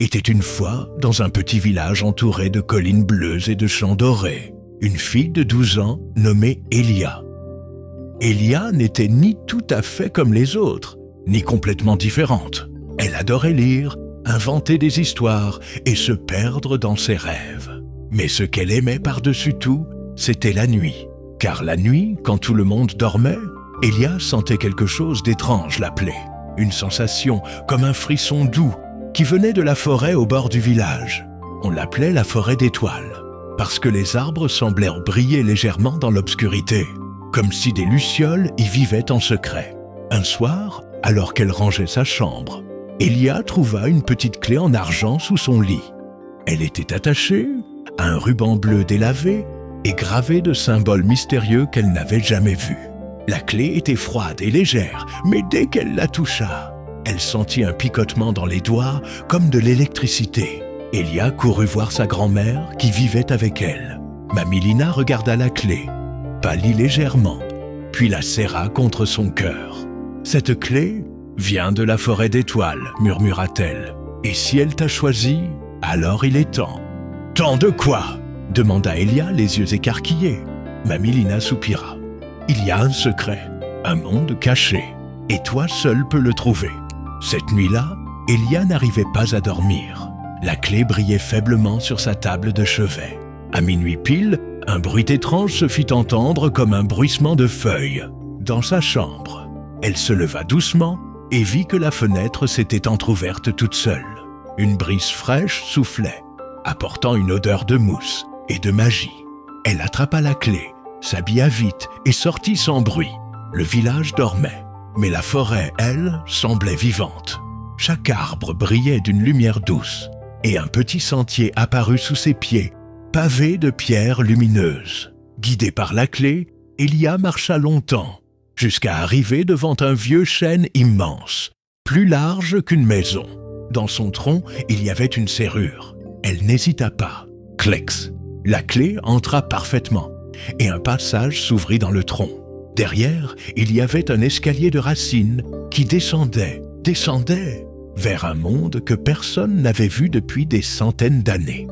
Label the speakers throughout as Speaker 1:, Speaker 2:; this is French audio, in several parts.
Speaker 1: Était une fois, dans un petit village entouré de collines bleues et de champs dorés, une fille de 12 ans nommée Elia. Elia n'était ni tout à fait comme les autres, ni complètement différente. Elle adorait lire, inventer des histoires et se perdre dans ses rêves. Mais ce qu'elle aimait par-dessus tout, c'était la nuit. Car la nuit, quand tout le monde dormait, Elia sentait quelque chose d'étrange l'appeler. Une sensation comme un frisson doux qui venait de la forêt au bord du village. On l'appelait la forêt d'étoiles, parce que les arbres semblèrent briller légèrement dans l'obscurité, comme si des lucioles y vivaient en secret. Un soir, alors qu'elle rangeait sa chambre, Elia trouva une petite clé en argent sous son lit. Elle était attachée à un ruban bleu délavé et gravée de symboles mystérieux qu'elle n'avait jamais vus. La clé était froide et légère, mais dès qu'elle la toucha, elle sentit un picotement dans les doigts comme de l'électricité. Elia courut voir sa grand-mère qui vivait avec elle. Mamie Lina regarda la clé, pâlit légèrement, puis la serra contre son cœur. « Cette clé vient de la forêt d'étoiles, murmura-t-elle. Et si elle t'a choisi, alors il est temps. »« Temps de quoi ?» demanda Elia, les yeux écarquillés. Mamie Lina soupira. « Il y a un secret, un monde caché, et toi seul peux le trouver. » Cette nuit-là, Elia n'arrivait pas à dormir. La clé brillait faiblement sur sa table de chevet. À minuit pile, un bruit étrange se fit entendre comme un bruissement de feuilles. Dans sa chambre, elle se leva doucement et vit que la fenêtre s'était entr'ouverte toute seule. Une brise fraîche soufflait, apportant une odeur de mousse et de magie. Elle attrapa la clé, s'habilla vite et sortit sans bruit. Le village dormait, mais la forêt, elle, semblait vivante. Chaque arbre brillait d'une lumière douce, et un petit sentier apparut sous ses pieds, pavé de pierres lumineuses. Guidée par la clé, Elia marcha longtemps, jusqu'à arriver devant un vieux chêne immense, plus large qu'une maison. Dans son tronc, il y avait une serrure. Elle n'hésita pas. Klex! La clé entra parfaitement, et un passage s'ouvrit dans le tronc. Derrière, il y avait un escalier de racines qui descendait vers un monde que personne n'avait vu depuis des centaines d'années.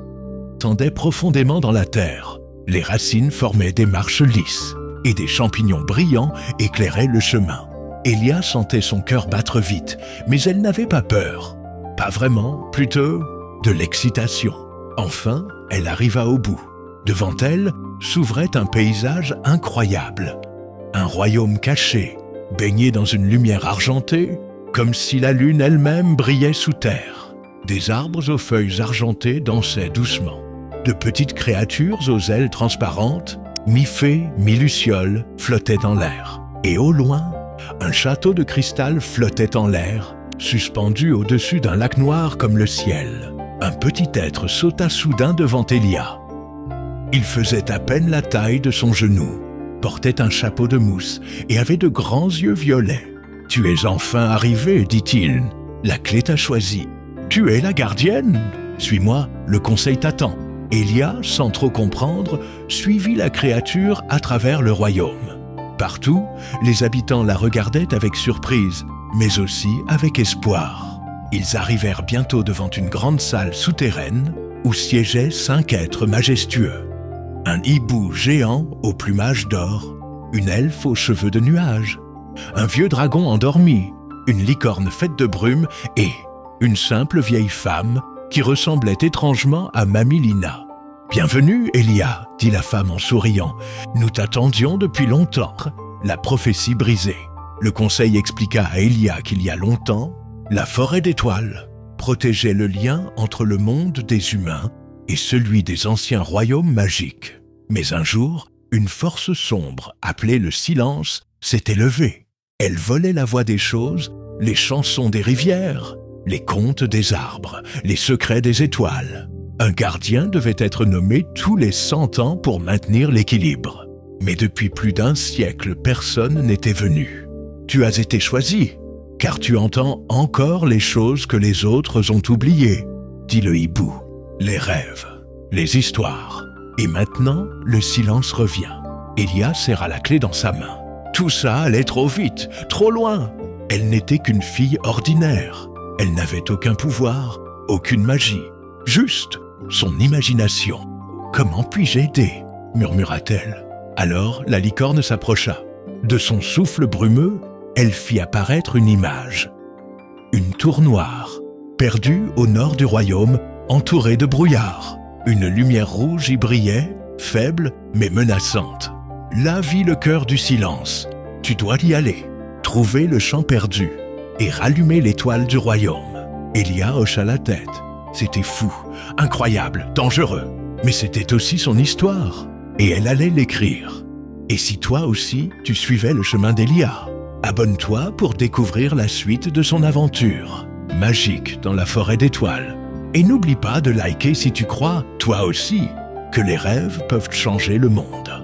Speaker 1: Descendait profondément dans la terre. Les racines formaient des marches lisses et des champignons brillants éclairaient le chemin. Elia sentait son cœur battre vite, mais elle n'avait pas peur. Pas vraiment, plutôt de l'excitation. Enfin, elle arriva au bout. Devant elle s'ouvrait un paysage incroyable. Un royaume caché, baigné dans une lumière argentée, comme si la lune elle-même brillait sous terre. Des arbres aux feuilles argentées dansaient doucement. De petites créatures aux ailes transparentes, mi-fées, mi-lucioles, flottaient dans l'air. Et au loin, un château de cristal flottait en l'air, suspendu au-dessus d'un lac noir comme le ciel. Un petit être sauta soudain devant Elia. Il faisait à peine la taille de son genou, portait un chapeau de mousse et avait de grands yeux violets. « Tu es enfin arrivé, dit-il. La clé t'a choisi. Tu es la gardienne. Suis-moi, le conseil t'attend. » Elia, sans trop comprendre, suivit la créature à travers le royaume. Partout, les habitants la regardaient avec surprise, mais aussi avec espoir. Ils arrivèrent bientôt devant une grande salle souterraine où siégeaient 5 êtres majestueux. Un hibou géant au plumage d'or, une elfe aux cheveux de nuages, un vieux dragon endormi, une licorne faite de brume et une simple vieille femme qui ressemblait étrangement à Mamie Lina. « Bienvenue, Elia, dit la femme en souriant. Nous t'attendions depuis longtemps. » La prophétie brisée. Le conseil expliqua à Elia qu'il y a longtemps, la forêt d'étoiles protégeait le lien entre le monde des humains et celui des anciens royaumes magiques. Mais un jour, une force sombre, appelée le silence, s'était levée. Elle volait la voix des choses, les chansons des rivières, les contes des arbres, les secrets des étoiles. Un gardien devait être nommé tous les 100 ans pour maintenir l'équilibre. Mais depuis plus d'1 siècle, personne n'était venu. Tu as été choisi, car tu entends encore les choses que les autres ont oubliées, dit le hibou. Les rêves, les histoires. Et maintenant, le silence revient. Elia serra la clé dans sa main. Tout ça allait trop vite, trop loin. Elle n'était qu'une fille ordinaire. Elle n'avait aucun pouvoir, Aucune magie, juste son imagination. « Comment puis-je aider ?» murmura-t-elle. Alors la licorne s'approcha. De son souffle brumeux, elle fit apparaître une image. Une tour noire, perdue au nord du royaume, entourée de brouillard. Une lumière rouge y brillait, faible mais menaçante. Là vit le cœur du silence. Tu dois y aller, trouver le champ perdu et rallumer l'étoile du royaume. Elia hocha la tête. C'était fou, incroyable, dangereux. Mais c'était aussi son histoire, et elle allait l'écrire. Et si toi aussi, tu suivais le chemin d'Elia? Abonne-toi pour découvrir la suite de son aventure, magique dans la forêt d'étoiles. Et n'oublie pas de liker si tu crois, toi aussi, que les rêves peuvent changer le monde.